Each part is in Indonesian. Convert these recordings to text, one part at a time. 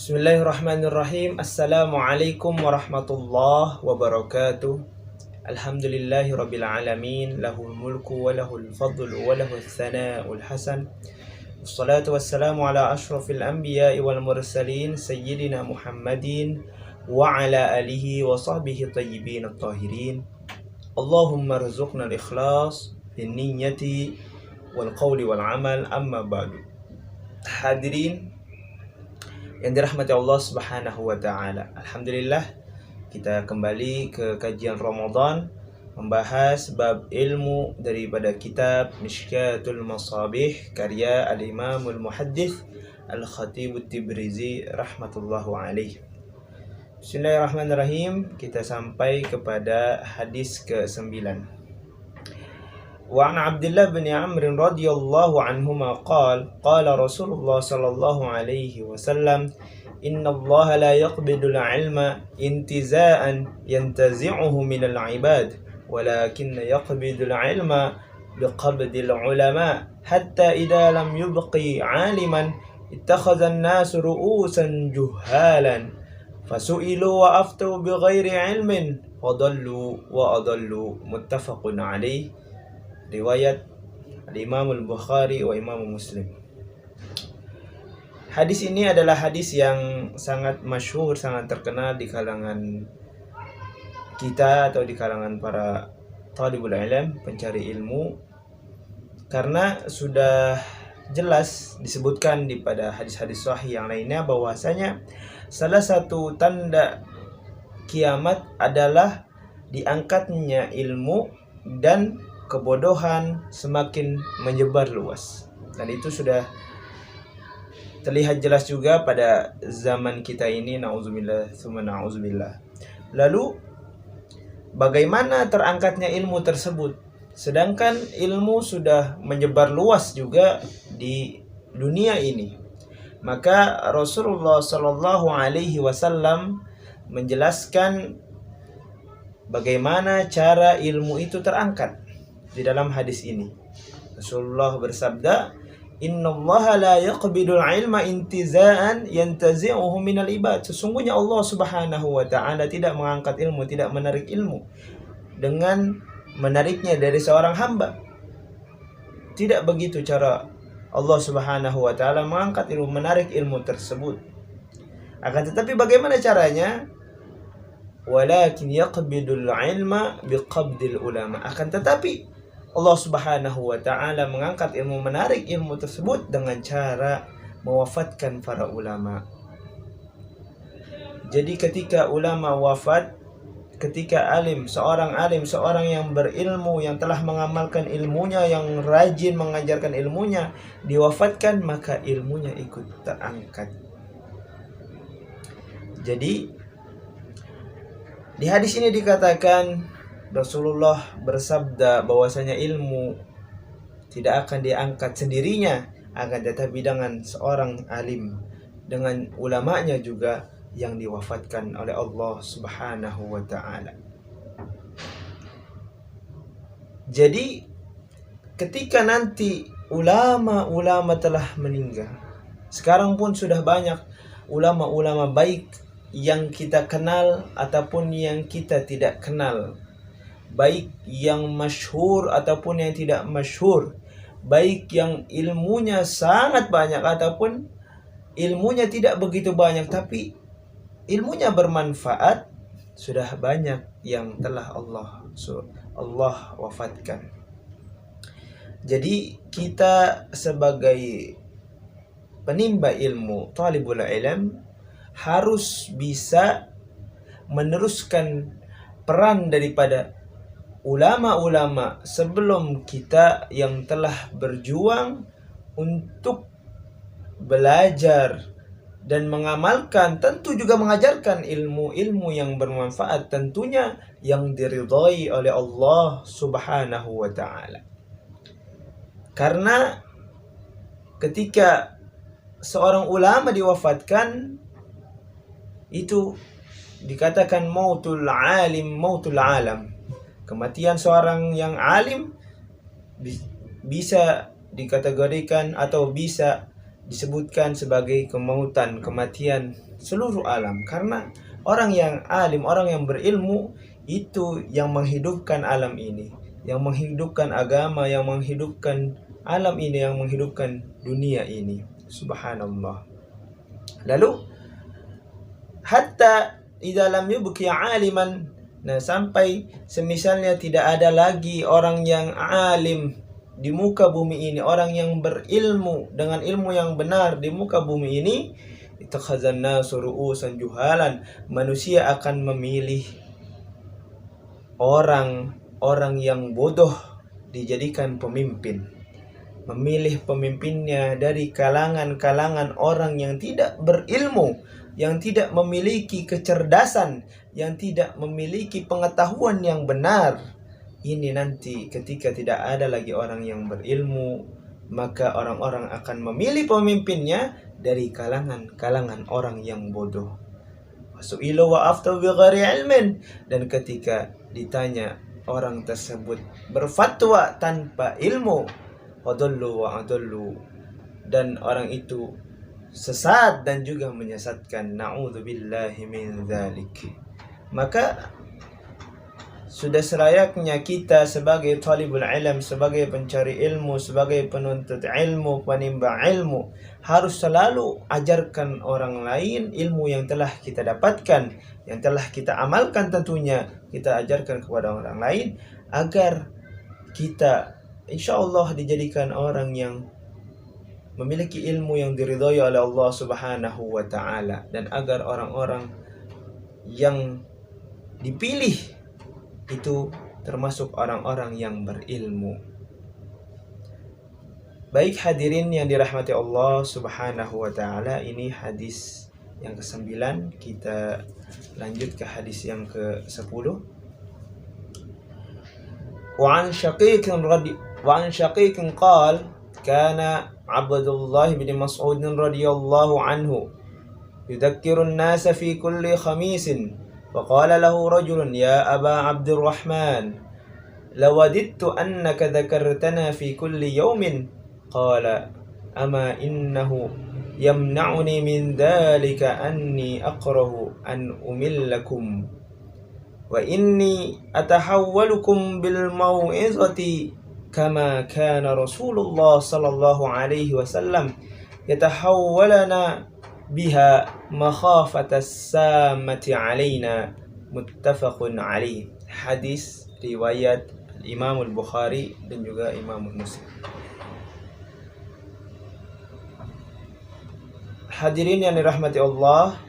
Bismillahirrahmanirrahim. Assalamualaikum warahmatullahi wabarakatuh. Alhamdulillahi rabbil alamin. Lahul mulku wa lahul fadlu wa lahul thana'ul hasan. Wassalatu wassalamu ala ashrafil anbiya'i wal mursalin Sayyidina Muhammadin wa ala alihi wa sahbihi tayyibin at-tahirin. Allahumma rzuqna al-ikhlas bin niyyati wal qawli wal amal, amma ba'du. Hadirin yang dirahmati Allah Subhanahu wa taala. Alhamdulillah, kita kembali ke kajian Ramadan membahas bab ilmu daripada kitab Mishkatul Masabih karya Al-Imamul Muhaddits Al-Khatib At-Tibrizi rahmatullahu alaih. Bismillahirrahmanirrahim. Kita sampai kepada hadis ke-9. وعن عبد الله بن عمرو رضي الله عنهما قال قال رسول الله صلى الله عليه وسلم إن الله لا يقبض العلم انتزاعا ينتزعه من العباد ولكن يقبض العلم بقبض العلماء حتى إذا لم يبقي عالما اتخذ الناس رؤوسا جهالا فسئلوا وأفتوا بغير علم فضلوا وأضلوا متفق عليه. Riwayat Al-Imam Al-Bukhari wa Imam Muslim. Hadis ini adalah hadis yang sangat masyhur, sangat terkenal di kalangan kita atau di kalangan para talibul ilm, pencari ilmu, karena sudah jelas disebutkan di pada hadis-hadis sahih yang lainnya bahwasanya salah satu tanda kiamat adalah diangkatnya ilmu dan kebodohan semakin menyebar luas. Dan itu sudah terlihat jelas juga pada zaman kita ini, na'udzubillah tsumma na'udzubillah. Lalu bagaimana terangkatnya ilmu tersebut sedangkan ilmu sudah menyebar luas juga di dunia ini? Maka Rasulullah sallallahu alaihi wasallam menjelaskan bagaimana cara ilmu itu terangkat. Di dalam hadis ini Rasulullah bersabda, "Innallaha la yaqbidul ilma intiza'an yantazi'uhu minal ibad." Sesungguhnya Allah Subhanahu wa taala tidak mengangkat ilmu, tidak menarik ilmu dengan menariknya dari seorang hamba. Tidak begitu cara Allah Subhanahu wa taala mengangkat ilmu, menarik ilmu tersebut. Akan tetapi bagaimana caranya? Walakin yaqbidul ilma biqabdil ulama. Akan tetapi Allah Subhanahu wa taala mengangkat ilmu, menarik ilmu tersebut dengan cara mewafatkan para ulama. Jadi ketika ulama wafat, ketika seorang yang berilmu, yang telah mengamalkan ilmunya, yang rajin mengajarkan ilmunya, diwafatkan, maka ilmunya ikut terangkat. Jadi di hadis ini dikatakan Rasulullah bersabda bahwasanya ilmu tidak akan diangkat sendirinya, akan tetapi dengan seorang alim, dengan ulamanya juga yang diwafatkan oleh Allah Subhanahu wa taala. Jadi ketika nanti ulama-ulama telah meninggal, sekarang pun sudah banyak ulama-ulama baik yang kita kenal ataupun yang kita tidak kenal, baik yang masyhur ataupun yang tidak masyhur, baik yang ilmunya sangat banyak ataupun ilmunya tidak begitu banyak tapi ilmunya bermanfaat, sudah banyak yang telah Allah wafatkan. Jadi kita sebagai penimba ilmu, talibul ilm, harus bisa meneruskan peran daripada ulama-ulama sebelum kita yang telah berjuang untuk belajar dan mengamalkan, tentu juga mengajarkan ilmu-ilmu yang bermanfaat, tentunya yang diridhai oleh Allah Subhanahu wa taala. Karena ketika seorang ulama diwafatkan, itu dikatakan mautul alim, mautul alam. Kematian seorang yang alim bisa dikategorikan atau bisa disebutkan sebagai kematian seluruh alam. Karena orang yang alim, orang yang berilmu itu yang menghidupkan alam ini, yang menghidupkan agama, yang menghidupkan alam ini, yang menghidupkan dunia ini. Subhanallah. Lalu hatta idza lam yubqi aliman, nah sampai semisalnya tidak ada lagi orang yang alim di muka bumi ini, orang yang berilmu dengan ilmu yang benar di muka bumi ini, ittakhazan nasu ru'usan juhalan, manusia akan memilih orang yang bodoh dijadikan pemimpin, memilih pemimpinnya dari kalangan orang yang tidak berilmu, yang tidak memiliki kecerdasan, yang tidak memiliki pengetahuan yang benar. Ini nanti ketika tidak ada lagi orang yang berilmu, maka orang-orang akan memilih pemimpinnya dari kalangan orang yang bodoh. Wasu'ilu wa aftahu bighairi ilmin, dan ketika ditanya orang tersebut berfatwa tanpa ilmu, wadallu wa adallu, dan orang itu sesat dan juga menyesatkan. Na'udzubillahi min dzalik. Maka sudah selayaknya kita sebagai talibul ilm, sebagai pencari ilmu, sebagai penuntut ilmu, penimba ilmu, harus selalu ajarkan orang lain ilmu yang telah kita dapatkan, yang telah kita amalkan. Tentunya kita ajarkan kepada orang lain agar kita insyaallah dijadikan orang yang memiliki ilmu yang diridhai oleh Allah Subhanahu wa taala, dan agar orang-orang yang dipilih itu termasuk orang-orang yang berilmu. Baik hadirin yang dirahmati Allah Subhanahu wa taala, ini hadis yang ke-9. Kita lanjut ke hadis yang ke-10. Wa an Syaqiq qala kana Abdullah bin Mas'ud radhiyallahu anhu yudhakkiru an-nasa fi kulli khamisin. فقال له رجل يا أبا عبد الرحمن لوددت أنك ذكرتنا في كل يوم. قال أما إنه يمنعني من ذلك أني أكره أن أملكم وإني أتحولكم بالموعظة كما كان رسول الله صلى الله عليه وسلم يتحولنا biha makhafatas samati alaina. Muttafaqun alaih. Hadis riwayat Imam Al-Bukhari dan juga Imam Muslim. Hadirin yang dirahmati Allah,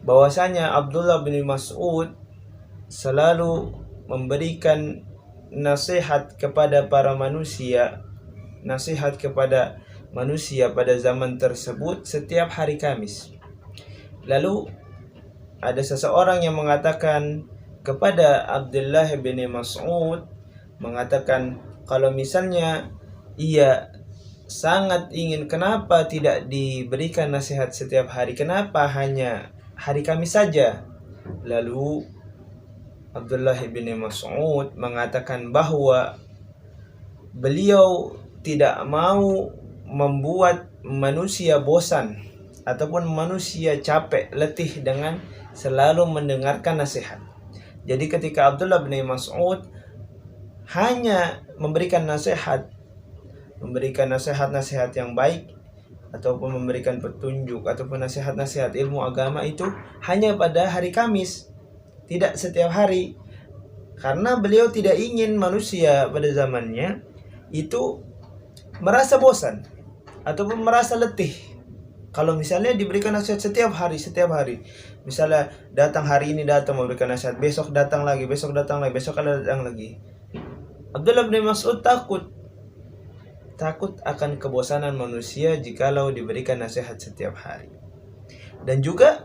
bahwasanya Abdullah bin Mas'ud selalu memberikan nasihat kepada para manusia, nasihat kepada manusia pada zaman tersebut setiap hari Kamis. Lalu ada seseorang yang mengatakan kepada Abdullah bin Mas'ud, mengatakan kalau misalnya ia sangat ingin, kenapa tidak diberikan nasihat setiap hari, kenapa hanya hari Kamis saja? Lalu Abdullah bin Mas'ud mengatakan bahwa beliau tidak mau membuat manusia bosan ataupun manusia capek, letih dengan selalu mendengarkan nasihat. Jadi ketika Abdullah bin Mas'ud hanya memberikan nasihat yang baik, ataupun memberikan petunjuk ataupun nasihat-nasihat ilmu agama itu hanya pada hari Kamis, tidak setiap hari. Karena beliau tidak ingin manusia pada zamannya itu merasa bosan ataupun merasa letih kalau misalnya diberikan nasihat setiap hari. Misalnya datang hari ini, datang memberikan nasihat, besok datang lagi, besok datang lagi. Abdullah bin Mas'ud takut akan kebosanan manusia jikalau diberikan nasihat setiap hari. Dan juga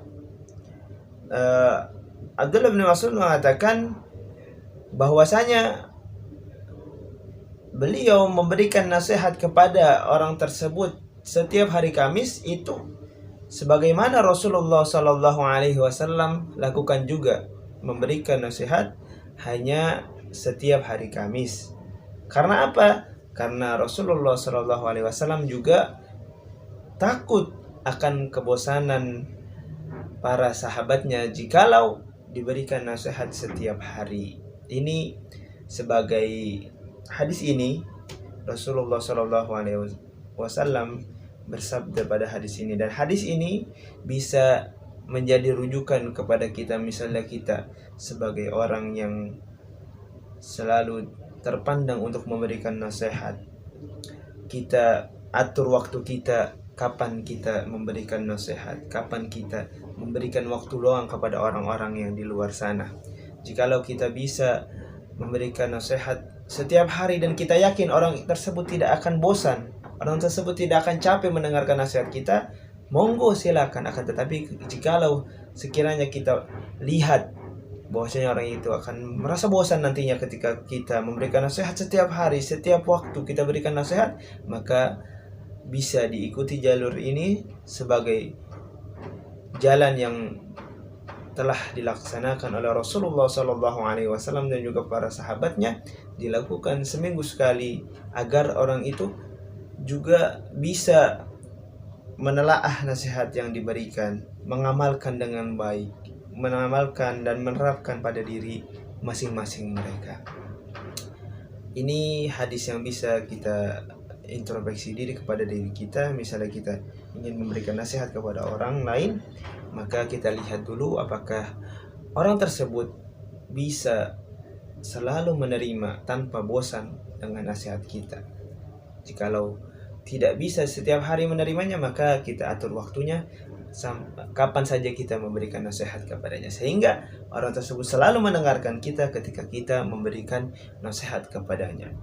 Abdullah bin Mas'ud mengatakan bahwasanya beliau memberikan nasihat kepada orang tersebut setiap hari Kamis itu sebagaimana Rasulullah Sallallahu Alaihi Wasallam lakukan juga, memberikan nasihat hanya setiap hari Kamis. Karena apa? Karena Rasulullah Sallallahu Alaihi Wasallam juga takut akan kebosanan para sahabatnya jikalau diberikan nasihat setiap hari. Ini sebagai hadis ini Rasulullah Shallallahu Alaihi Wasallam bersabda pada hadis ini, dan hadis ini bisa menjadi rujukan kepada kita. Misalnya kita sebagai orang yang selalu terpandang untuk memberikan nasihat, kita atur waktu kita, kapan kita memberikan nasihat, kapan kita memberikan waktu luang kepada orang-orang yang di luar sana. Jikalau kita bisa memberikan nasihat setiap hari dan kita yakin orang tersebut tidak akan bosan, orang tersebut tidak akan capek mendengarkan nasihat kita, monggo silakan. Akan tetapi jikalau sekiranya kita lihat bahwasanya orang itu akan merasa bosan nantinya ketika kita memberikan nasihat setiap hari, setiap waktu kita berikan nasihat, maka bisa diikuti jalur ini sebagai jalan yang telah dilaksanakan oleh Rasulullah Sallallahu Alaihi Wasallam dan juga para sahabatnya, dilakukan seminggu sekali agar orang itu juga bisa menelaah nasihat yang diberikan, mengamalkan dengan baik, mengamalkan dan menerapkan pada diri masing-masing mereka. Ini hadis yang bisa kita introspeksi diri kepada diri kita. Misalnya kita ingin memberikan nasihat kepada orang lain, maka kita lihat dulu apakah orang tersebut bisa selalu menerima tanpa bosan dengan nasihat kita. Jikalau tidak bisa setiap hari menerimanya, maka kita atur waktunya kapan saja kita memberikan nasihat kepadanya, sehingga orang tersebut selalu mendengarkan kita ketika kita memberikan nasihat kepadanya.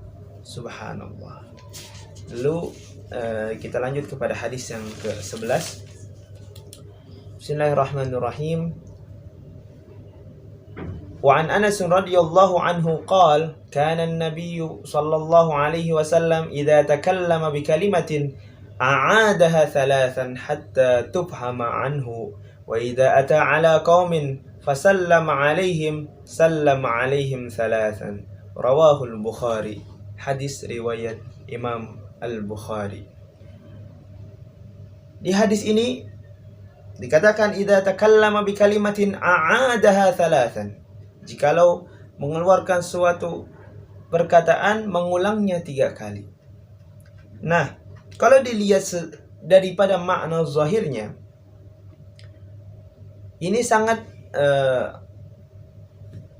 Subhanallah. Lalu kita lanjut kepada hadis yang ke-11. Bismillahirrahmanirrahim. Wa an Anas radhiyallahu anhu qala kana an-nabiy sallallahu alaihi wasallam idza takallama bi kalimatin a'adaha thalathan hatta tufhama anhu wa idza ata ala qaumin fasallama alaihim sallama alaihim thalathan. Rawahu al-Bukhari. Hadis riwayat Imam Al-Bukhari. Di hadis ini dikatakan idza takallama bi kalimatin a'adaha thalathan. Jikalau mengeluarkan suatu perkataan, mengulangnya 3 kali. Nah, kalau dilihat daripada makna zahirnya, ini sangat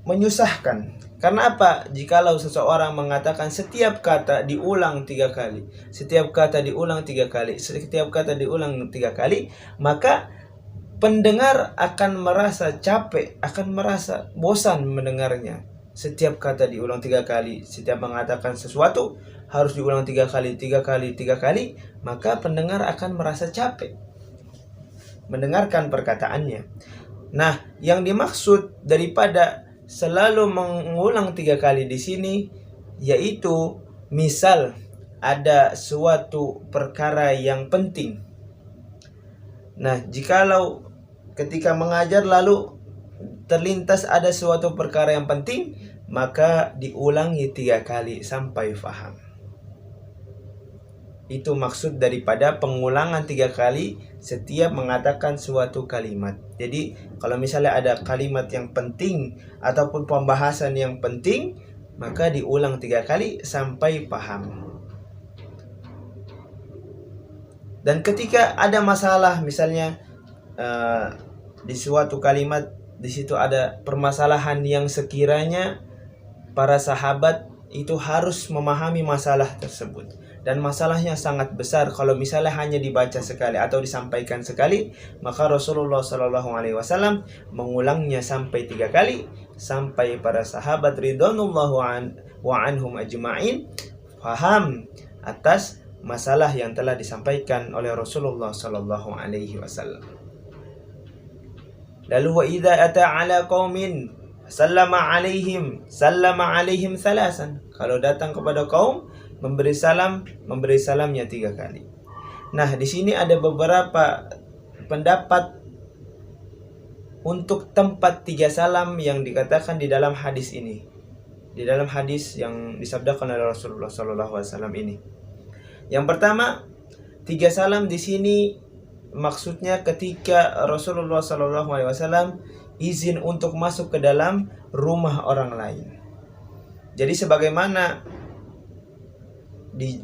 menyusahkan. Karena apa? Jikalau seseorang mengatakan setiap kata diulang 3 kali, setiap kata diulang 3 kali, setiap kata diulang 3 kali, maka pendengar akan merasa capek, akan merasa bosan mendengarnya. Setiap kata diulang 3 kali, setiap mengatakan sesuatu harus diulang 3 kali, 3 kali, 3 kali, maka pendengar akan merasa capek mendengarkan perkataannya. Nah, yang dimaksud daripada selalu mengulang 3 kali di sini, yaitu misal ada suatu perkara yang penting. Nah, jikalau ketika mengajar lalu terlintas ada suatu perkara yang penting, maka diulangi 3 kali sampai faham. Itu maksud daripada pengulangan 3 kali setiap mengatakan suatu kalimat. Jadi kalau misalnya ada kalimat yang penting ataupun pembahasan yang penting, maka diulang 3 kali sampai paham. Dan ketika ada masalah, misalnya di suatu kalimat di situ ada permasalahan yang sekiranya para sahabat itu harus memahami masalah tersebut, dan masalahnya sangat besar. Kalau misalnya hanya dibaca sekali atau disampaikan sekali, maka Rasulullah Shallallahu Alaihi Wasallam mengulangnya sampai 3 kali sampai para sahabat ridwanullahu wa anhum ajma'in faham atas masalah yang telah disampaikan oleh Rasulullah Shallallahu Alaihi Wasallam. Lalu wa idza ata ala qaumin sallama alaihim thalasan. Kalau datang kepada kaum, memberi salamnya 3 kali. Nah, di sini ada beberapa pendapat untuk tempat 3 salam yang dikatakan di dalam hadis ini. Di dalam hadis yang disabdakan oleh Rasulullah SAW ini. Yang pertama, Tiga salam di sini maksudnya ketika Rasulullah SAW izin untuk masuk ke dalam rumah orang lain. Jadi sebagaimana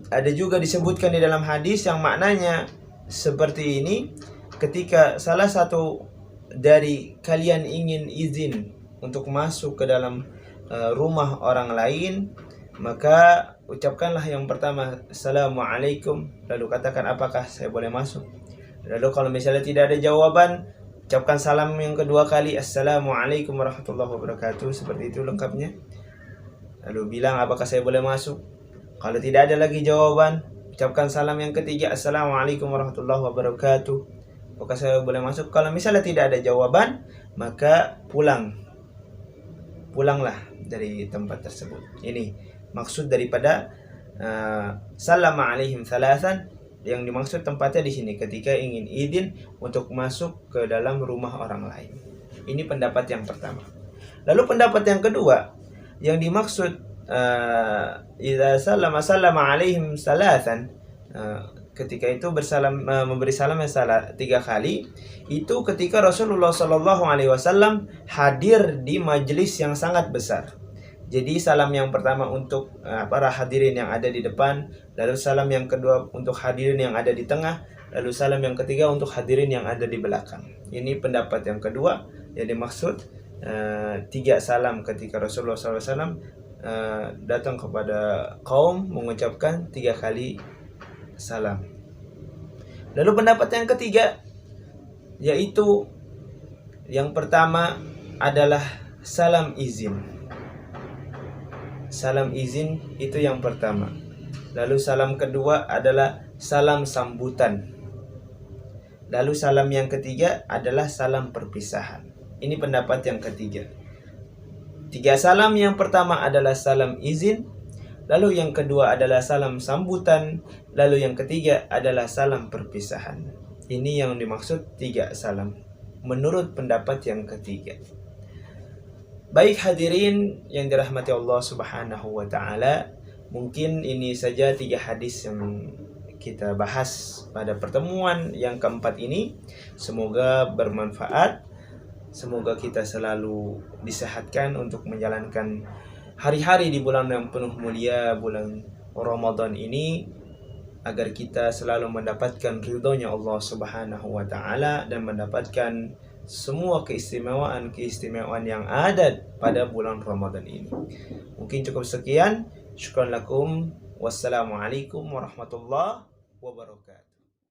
ada juga disebutkan di dalam hadis yang maknanya seperti ini, ketika salah satu dari kalian ingin izin untuk masuk ke dalam rumah orang lain, maka ucapkanlah yang pertama Assalamualaikum, lalu katakan apakah saya boleh masuk. Lalu kalau misalnya tidak ada jawaban, ucapkan salam yang kedua kali Assalamualaikum warahmatullahi wabarakatuh, seperti itu lengkapnya. Lalu bilang apakah saya boleh masuk. Kalau tidak ada lagi jawaban, ucapkan salam yang ketiga Assalamualaikum warahmatullahi wabarakatuh, apakah saya boleh masuk. Kalau misalnya tidak ada jawaban, maka pulanglah dari tempat tersebut. Ini maksud daripada Sallama alaihim thalathan. Yang dimaksud tempatnya di sini ketika ingin izin untuk masuk ke dalam rumah orang lain. Ini pendapat yang pertama. Lalu pendapat yang kedua, yang dimaksud idza sallama alaihim thalathan, ketika itu memberi salam yang salah 3 kali, itu ketika Rasulullah SAW hadir di majelis yang sangat besar. Jadi salam yang pertama untuk para hadirin yang ada di depan, lalu salam yang kedua untuk hadirin yang ada di tengah, lalu salam yang ketiga untuk hadirin yang ada di belakang. Ini pendapat yang kedua yang dimaksud 3 salam ketika Rasulullah SAW datang kepada kaum mengucapkan 3 kali salam. Lalu pendapat yang ketiga, yaitu yang pertama adalah salam izin. Salam izin itu yang pertama. Lalu salam kedua adalah salam sambutan. Lalu salam yang ketiga adalah salam perpisahan. Ini pendapat yang ketiga. 3 salam, yang pertama adalah salam izin, lalu yang kedua adalah salam sambutan, lalu yang ketiga adalah salam perpisahan. Ini yang dimaksud 3 salam menurut pendapat yang ketiga. Baik hadirin yang dirahmati Allah Subhanahu wa taala, mungkin ini saja 3 hadis yang kita bahas pada pertemuan yang keempat ini. Semoga bermanfaat. Semoga kita selalu disehatkan untuk menjalankan hari-hari di bulan yang penuh mulia, bulan Ramadan ini, agar kita selalu mendapatkan ridhonya Allah Subhanahu wa taala dan mendapatkan semua keistimewaan yang ada pada bulan Ramadan ini. Mungkin cukup sekian. Syukran lakum. Wassalamualaikum warahmatullahi wabarakatuh.